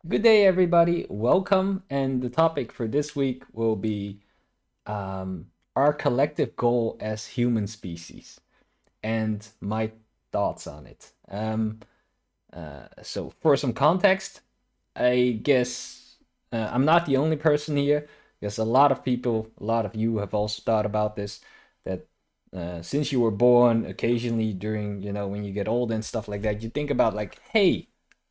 Good day, everybody. Welcome. And the topic for this week will be our collective goal as human species and my thoughts on it. So, for some context, I guess I'm not the only person here. Because a lot of people, a lot of you have also thought about this. That since you were born, occasionally during when you get old and stuff like that, you think about like, hey,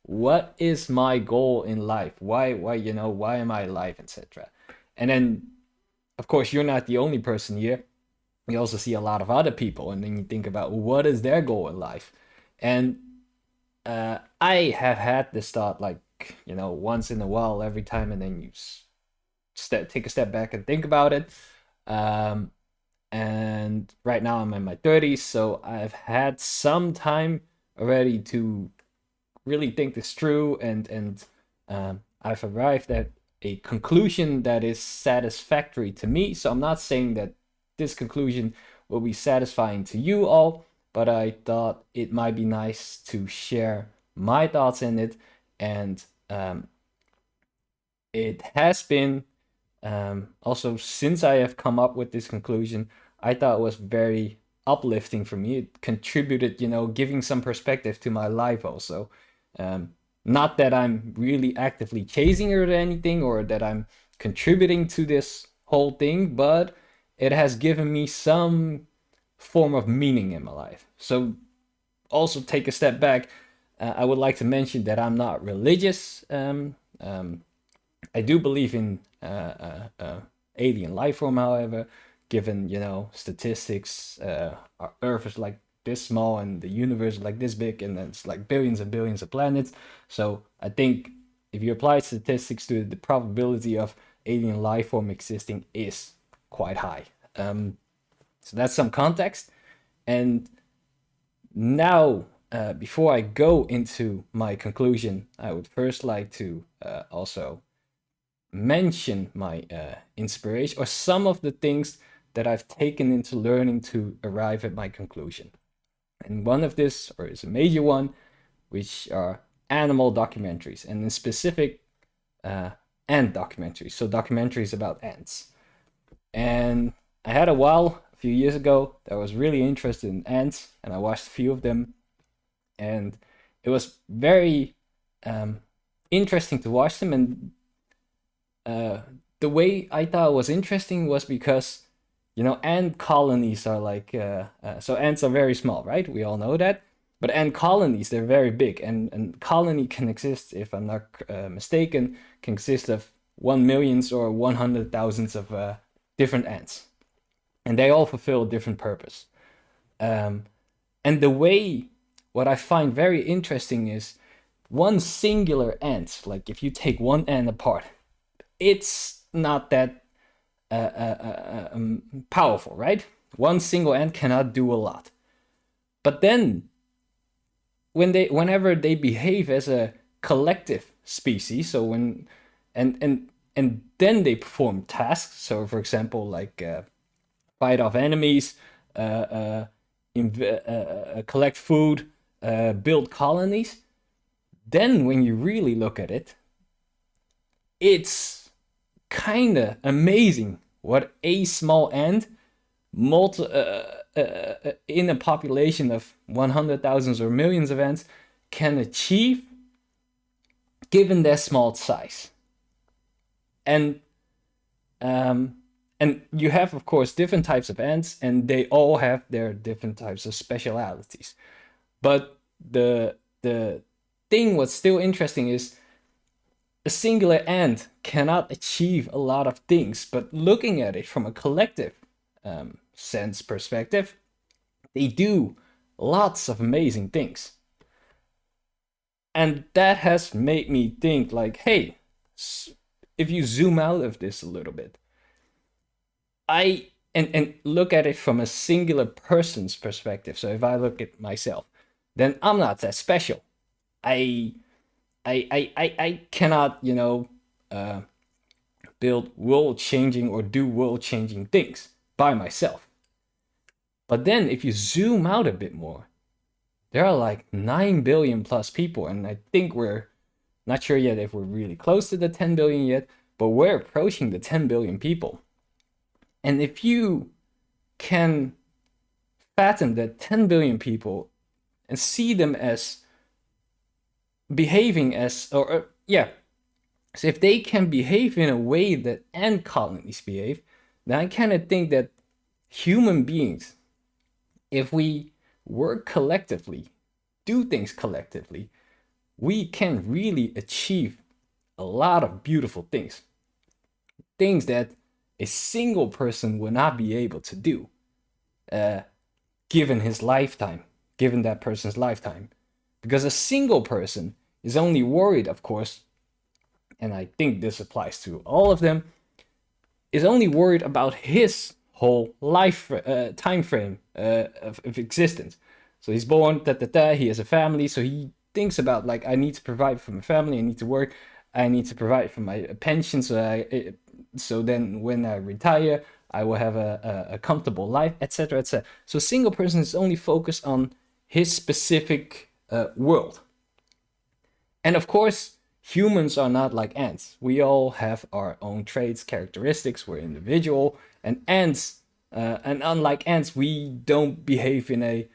what is my goal in life? Why am I alive, etc. And then, of course, you're not the only person here. You also see a lot of other people, and then you think about what is their goal in life. And I have had this thought like once in a while, every time, and then you take a step back and think about it. Um, and right now I'm in my 30s, so I've had some time already to really think this through, and I've arrived at a conclusion that is satisfactory to me. So I'm not saying that this conclusion will be satisfying to you all, but I thought it might be nice to share my thoughts in it. And it has been also, since I have come up with this conclusion, I thought it was very uplifting for me. It contributed, giving some perspective to my life also. Um, Not that I'm really actively chasing it or anything, or that I'm contributing to this whole thing, but it has given me some form of meaning in my life. So, also take a step back. I would like to mention that I'm not religious. I do believe in alien life form, however, given statistics, our Earth is like this small and the universe is like this big, and it's like billions and billions of planets. So I think if you apply statistics to it, the probability of alien life form existing is quite high. So that's some context. And now, before I go into my conclusion, I would first like to also mention my inspiration or some of the things that I've taken into learning to arrive at my conclusion. And one of this, or is a major one, which are animal documentaries, and in specific, uh, ant documentaries. So documentaries about ants. And I had a while a few years ago that I was really interested in ants, and I watched a few of them, and it was very interesting to watch them. And uh, the way I thought was interesting was because ant colonies are like so ants are very small, right? We all know that. But ant colonies, they're very big, and colony can exist, if I'm not mistaken, can exist of 1 millions or 100 thousands of different ants, and they all fulfill a different purpose. Um, and the way what I find very interesting is one singular ant. Like if you take one ant apart, it's not that powerful, right? One single ant cannot do a lot. But then, whenever they behave as a collective species, so when and then they perform tasks. So, for example, like fight off enemies, uh, uh, collect food, build colonies. Then, when you really look at it, it's kind of amazing what a small ant in a population of 100 thousands or millions of ants can achieve given their small size. And um, and you have, of course, different types of ants, and they all have their different types of specialities. But the thing what's still interesting is a singular ant cannot achieve a lot of things, but looking at it from a collective sense perspective, they do lots of amazing things. And that has made me think like, hey, if you zoom out of this a little bit, and look at it from a singular person's perspective. So if I look at myself, then I'm not that special. I I cannot, uh, build world changing or do world changing things by myself. But then if you zoom out a bit more, there are like 9 billion plus people, and I think we're Not sure yet if we're really close to the 10 billion yet, but we're approaching the 10 billion people. And if you can fathom that 10 billion people and see them as behaving as, or yeah, so if they can behave in a way that ant colonies behave, then I kind of think that human beings, if we work collectively, do things collectively, we can really achieve a lot of beautiful things. Things that a single person would not be able to do, given his lifetime, given that person's lifetime. Because a single person is only worried, of course, and I think this applies to all of them, is only worried about his whole life time frame of existence. So he's born, he has a family, so he thinks about like, I need to provide for my family, I need to work, I need to provide for my pension, so then when I retire, I will have a comfortable life, etc., etc. So a single person is only focused on his specific world. And of course, humans are not like ants. We all have our own traits, characteristics. We're individual, and ants, and unlike ants, we don't behave in a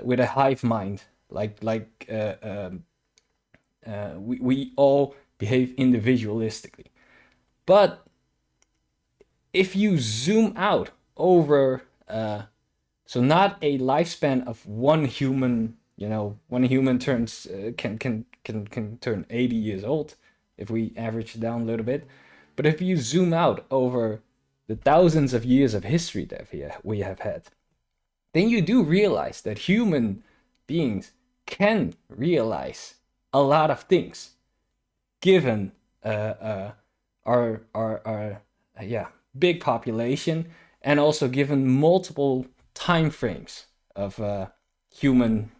with a hive mind. We all behave individualistically. But if you zoom out over, so not a lifespan of one human, one human turns can turn 80 years old if we average it down a little bit. But if you zoom out over the thousands of years of history that we have had, then you do realize that human beings can realize a lot of things, given our big population, and also given multiple time frames of human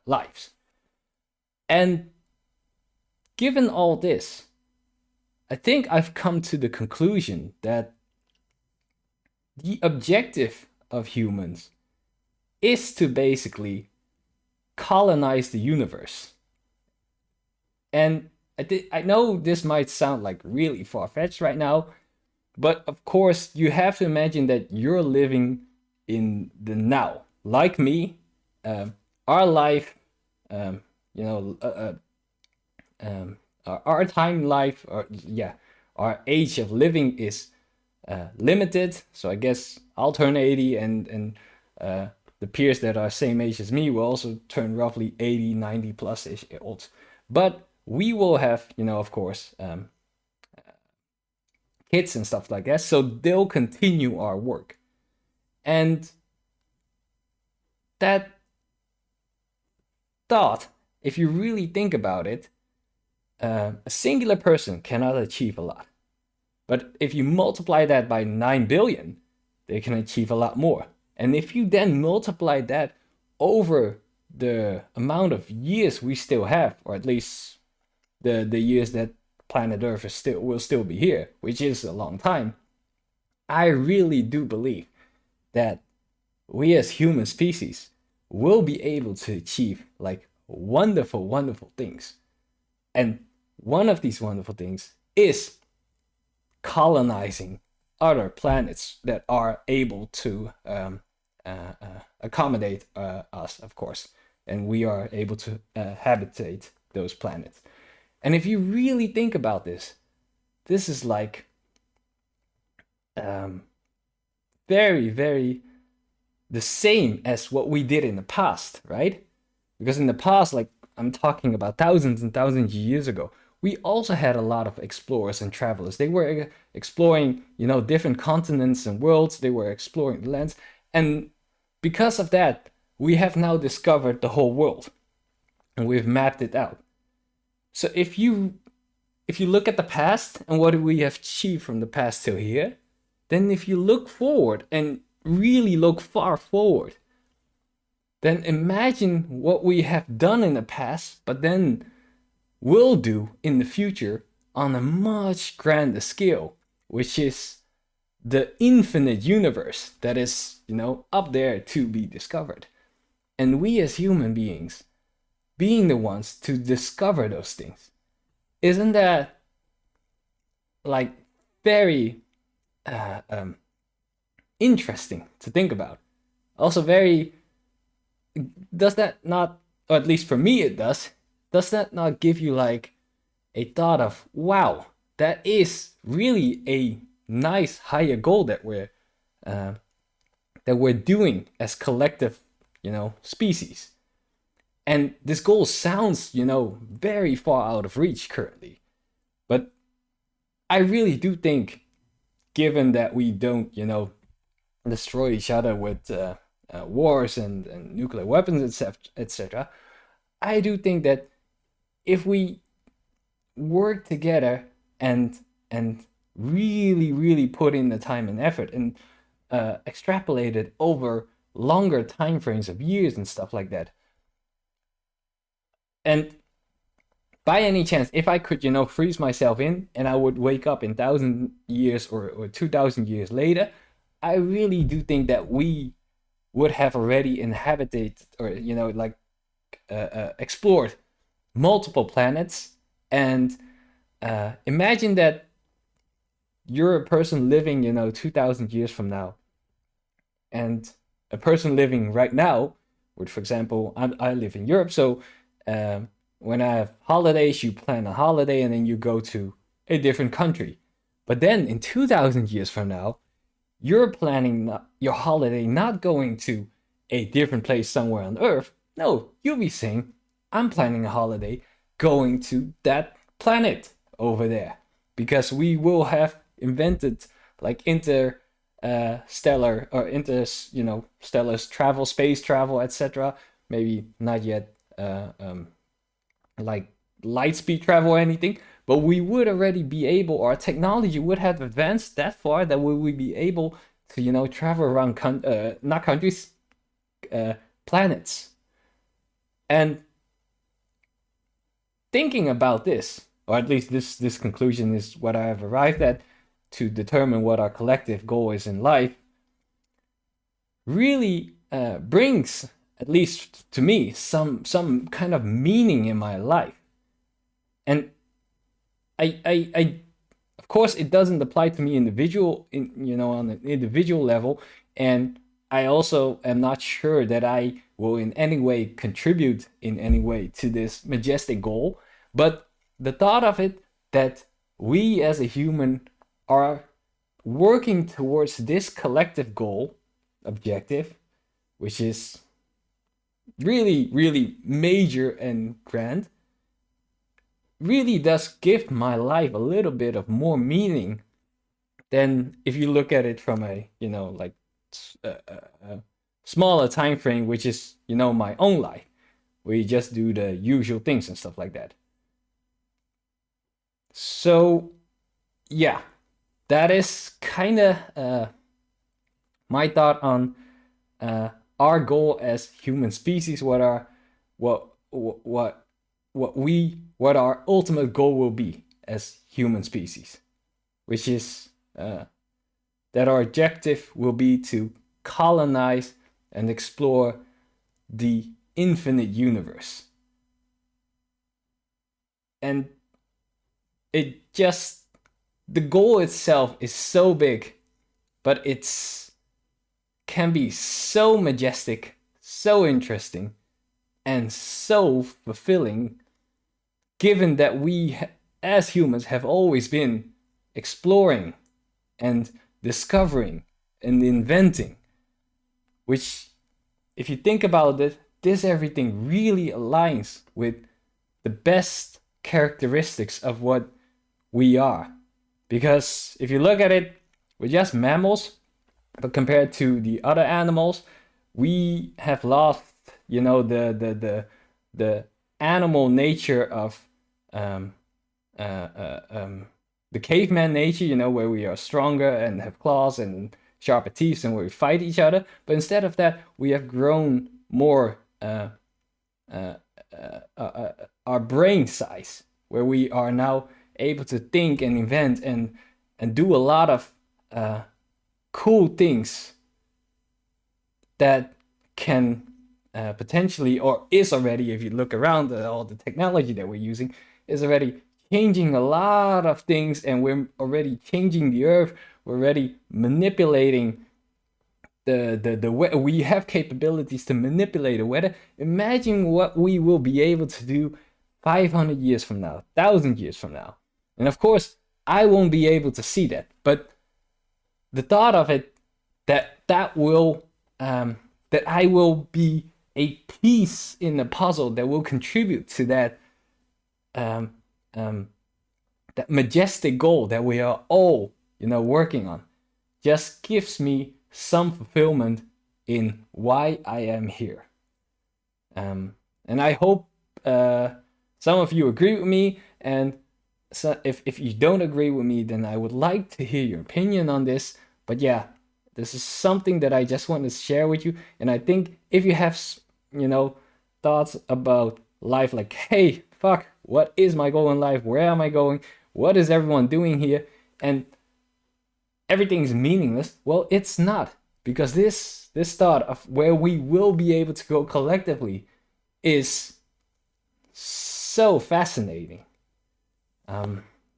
lives. And given all this, I think I've come to the conclusion that the objective of humans is to basically colonize the universe. And I know this might sound like really far-fetched right now, but of course you have to imagine that you're living in the now. Like me, our life, our time life, our age of living is limited. So I guess I'll turn 80, and the peers that are same age as me will also turn roughly 80, 90 plus ish old. But we will have, of course, kids and stuff like that. So they'll continue our work. And that thought, if you really think about it, a singular person cannot achieve a lot. But if you multiply that by 9 billion, they can achieve a lot more. And if you then multiply that over the amount of years we still have, or at least the years that planet Earth will still be here, which is a long time, I really do believe that we as human species will be able to achieve like wonderful, wonderful things. And one of these wonderful things is colonizing other planets that are able to accommodate us, of course, and we are able to habitate those planets. And if you really think about this, this is like very, very the same as what we did in the past, right? Because in the past, like I'm talking about thousands and thousands of years ago, we also had a lot of explorers and travelers. They were exploring, different continents and worlds. They were exploring the lands. And because of that, we have now discovered the whole world and we've mapped it out. So if you look at the past and what we have achieved from the past till here, then if you look forward and really look far forward, then imagine what we have done in the past, but then will do in the future on a much grander scale, which is the infinite universe that is, up there to be discovered. And we as human beings being the ones to discover those things. Isn't that like very interesting to think about? Also, very, does that not, or at least for me it does that not give you like a thought of, wow, that is really a nice higher goal uh, that we're doing as collective, species. And this goal sounds, very far out of reach currently. But I really do think, given that we don't, destroy each other with wars and nuclear weapons, etc., I do think that if we work together and really, really put in the time and effort and extrapolate it over longer time frames of years and stuff like that, and by any chance, if I could, freeze myself in and I would wake up in 1,000 years or 2,000 years later, I really do think that we would have already inhabited or, like explored multiple planets. And imagine that you're a person living, 2,000 years from now, and a person living right now, which, for example, I live in Europe. So when I have holidays, you plan a holiday and then you go to a different country. But then in 2,000 years from now, you're planning your holiday not going to a different place somewhere on Earth. No, you'll be saying, I'm planning a holiday going to that planet over there, because we will have invented like interstellar or stellar travel, space travel, etc. Maybe not yet like light speed travel or anything, but we would already be able, our technology would have advanced that far that we would be able to, travel around not countries, planets. And thinking about this, or at least this conclusion is what I have arrived at to determine what our collective goal is in life, really brings, at least to me, some kind of meaning in my life. And I of course it doesn't apply to me on an individual level, and I also am not sure that I will in any way contribute in any way to this majestic goal. But the thought of it, that we as a human are working towards this collective goal, objective, which is really, really major and grand, really does give my life a little bit of more meaning than if you look at it from a, like a smaller time frame, which is, my own life, where you just do the usual things and stuff like that. So yeah, that is kind of my thought on our goal as human species. What our ultimate goal will be as human species, which is that our objective will be to colonize and explore the infinite universe. And it just, the goal itself is so big, but it's can be so majestic, so interesting, and so fulfilling, given that we as humans have always been exploring and discovering and inventing, which, if you think about it, this everything really aligns with the best characteristics of what we are. Because if you look at it, we're just mammals, but compared to the other animals, we have lost, the animal nature of the caveman nature, where we are stronger and have claws and sharper teeth and where we fight each other. But instead of that, we have grown more our brain size, where we are now able to think and invent and do a lot of cool things that can potentially, or is already, if you look around, all the technology that we're using is already changing a lot of things, and we're already changing the earth. We're already manipulating the we have capabilities to manipulate the weather. Imagine what we will be able to do 500 years from now, 1,000 years from now. And of course, I won't be able to see that, but the thought of it, that will that I will be a piece in the puzzle that will contribute to um, um, that majestic goal that we are all, working on, just gives me some fulfillment in why I am here. And I hope some of you agree with me. And so if you don't agree with me, then I would like to hear your opinion on this. But yeah, this is something that I just want to share with you. And I think if you have, thoughts about life, like, hey, fuck, what is my goal in life? Where am I going? What is everyone doing here? And everything's meaningless. Well, it's not, because this thought of where we will be able to go collectively is so fascinating.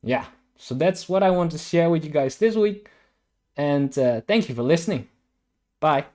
Yeah, so that's what I want to share with you guys this week, and thank you for listening. Bye.